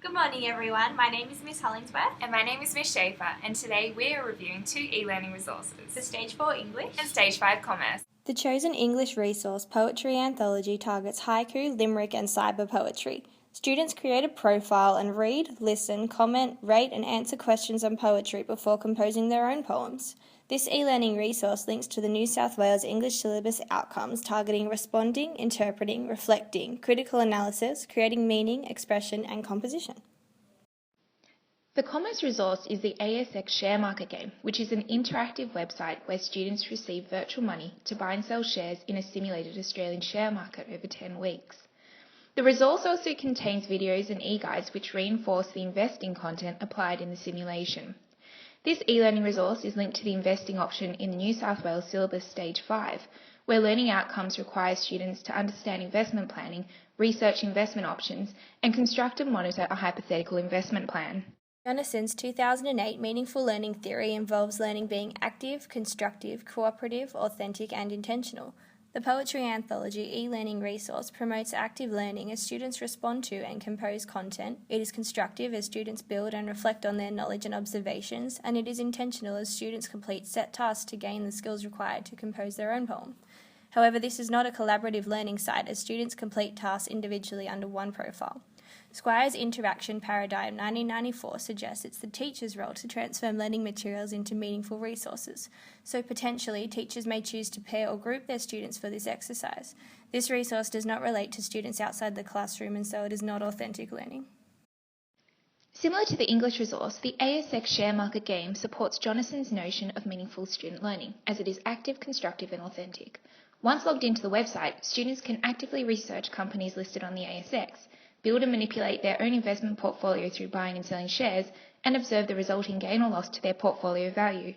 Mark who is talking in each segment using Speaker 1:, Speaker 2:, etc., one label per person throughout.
Speaker 1: Good morning everyone, my name is Miss Hollingsworth
Speaker 2: And my name is Miss Schafer, and today we are reviewing two e-learning resources
Speaker 1: for Stage 4 English
Speaker 2: and Stage 5 Commerce.
Speaker 3: The chosen English resource, Poetry Anthology, targets haiku, limerick and cyber poetry. Students create a profile and read, listen, comment, rate and answer questions on poetry before composing their own poems. This e-learning resource links to the New South Wales English syllabus outcomes targeting responding, interpreting, reflecting, critical analysis, creating meaning, expression and composition.
Speaker 4: The Commerce resource is the ASX Sharemarket game, which is an interactive website where students receive virtual money to buy and sell shares in a simulated Australian share market over 10 weeks. The resource also contains videos and e-guides which reinforce the investing content applied in the simulation. This e-learning resource is linked to the investing option in the New South Wales syllabus Stage 5, where learning outcomes require students to understand investment planning, research investment options, and construct and monitor a hypothetical investment plan.
Speaker 3: Jonason's 2008 Meaningful Learning Theory involves learning being active, constructive, cooperative, authentic and intentional. The Poetry Anthology e-learning resource promotes active learning as students respond to and compose content. It is constructive as students build and reflect on their knowledge and observations, and it is intentional as students complete set tasks to gain the skills required to compose their own poem. However, this is not a collaborative learning site as students complete tasks individually under one profile. Squire's Interaction Paradigm 1994 suggests it's the teacher's role to transform learning materials into meaningful resources, so potentially teachers may choose to pair or group their students for this exercise. This resource does not relate to students outside the classroom and so it is not authentic learning.
Speaker 4: Similar to the English resource, the ASX Sharemarket game supports Jonason's notion of meaningful student learning, as it is active, constructive and authentic. Once logged into the website, students can actively research companies listed on the ASX, build and manipulate their own investment portfolio through buying and selling shares, and observe the resulting gain or loss to their portfolio value.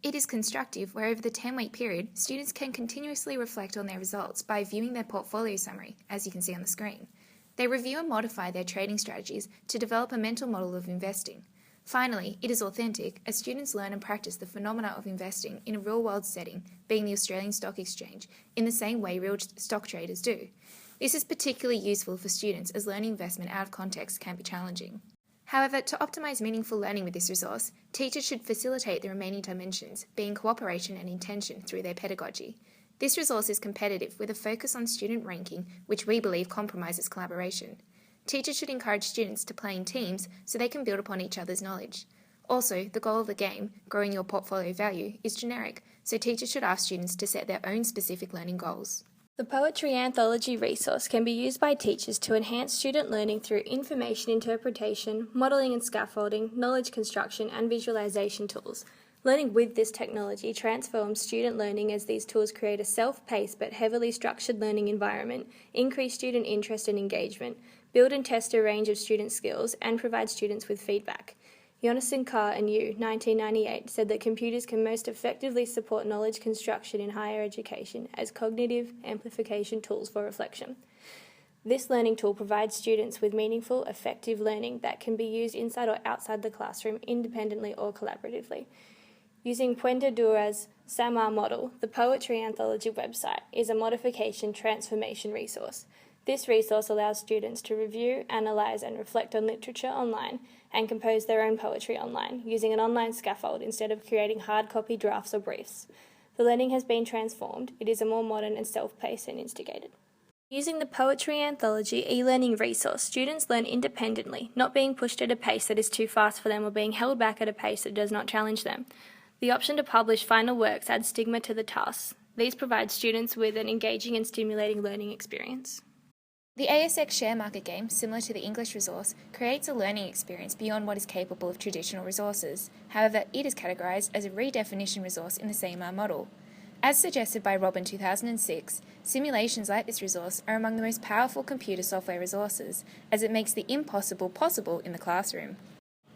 Speaker 4: It is constructive where over the 10-week period, students can continuously reflect on their results by viewing their portfolio summary, as you can see on the screen. They review and modify their trading strategies to develop a mental model of investing. Finally, it is authentic as students learn and practice the phenomena of investing in a real-world setting, being the Australian Stock Exchange, in the same way real stock traders do. This is particularly useful for students as learning investment out of context can be challenging. However, to optimise meaningful learning with this resource, teachers should facilitate the remaining dimensions, being cooperation and intention through their pedagogy. This resource is competitive with a focus on student ranking, which we believe compromises collaboration. Teachers should encourage students to play in teams so they can build upon each other's knowledge. Also, the goal of the game, growing your portfolio value, is generic, so teachers should ask students to set their own specific learning goals.
Speaker 3: The Poetry Anthology resource can be used by teachers to enhance student learning through information interpretation, modelling and scaffolding, knowledge construction and visualisation tools. Learning with this technology transforms student learning as these tools create a self-paced but heavily structured learning environment, increase student interest and engagement, build and test a range of student skills, and provide students with feedback. Jonason, Carr and Yu, 1998, said that computers can most effectively support knowledge construction in higher education as cognitive amplification tools for reflection. This learning tool provides students with meaningful, effective learning that can be used inside or outside the classroom, independently or collaboratively. Using Puente Dura's SAMAR model, the Poetry Anthology website is a modification transformation resource. This resource allows students to review, analyse and reflect on literature online and compose their own poetry online, using an online scaffold instead of creating hard copy drafts or briefs. The learning has been transformed. It is a more modern and self-paced and instigated. Using the Poetry Anthology e-learning resource, students learn independently, not being pushed at a pace that is too fast for them or being held back at a pace that does not challenge them. The option to publish final works adds stigma to the tasks. These provide students with an engaging and stimulating learning experience.
Speaker 4: The ASX Sharemarket game, similar to the English resource, creates a learning experience beyond what is capable of traditional resources. However, it is categorised as a redefinition resource in the SAMAR model. As suggested by Rob in 2006, simulations like this resource are among the most powerful computer software resources, as it makes the impossible possible in the classroom.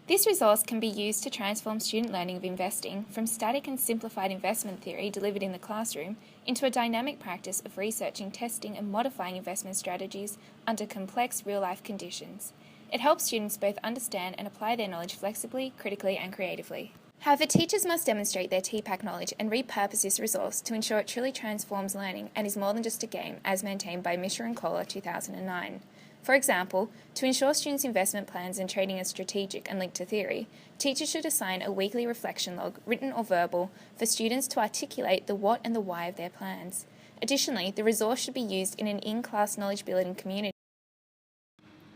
Speaker 4: This resource can be used to transform student learning of investing from static and simplified investment theory delivered in the classroom into a dynamic practice of researching, testing and modifying investment strategies under complex real-life conditions. It helps students both understand and apply their knowledge flexibly, critically and creatively. However, teachers must demonstrate their TPAC knowledge and repurpose this resource to ensure it truly transforms learning and is more than just a game, as maintained by Misher and Kohler 2009.
Speaker 2: For example, to ensure students' investment plans and trading are strategic and linked to theory, teachers should assign a weekly reflection log, written or verbal, for students to articulate the what and the why of their plans. Additionally, the resource should be used in an in-class knowledge building community.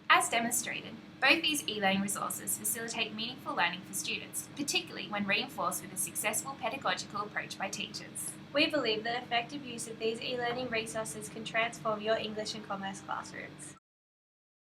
Speaker 1: As demonstrated, both these e-learning resources facilitate meaningful learning for students, particularly when reinforced with a successful pedagogical approach by teachers.
Speaker 3: We believe that effective use of these e-learning resources can transform your English and commerce classrooms.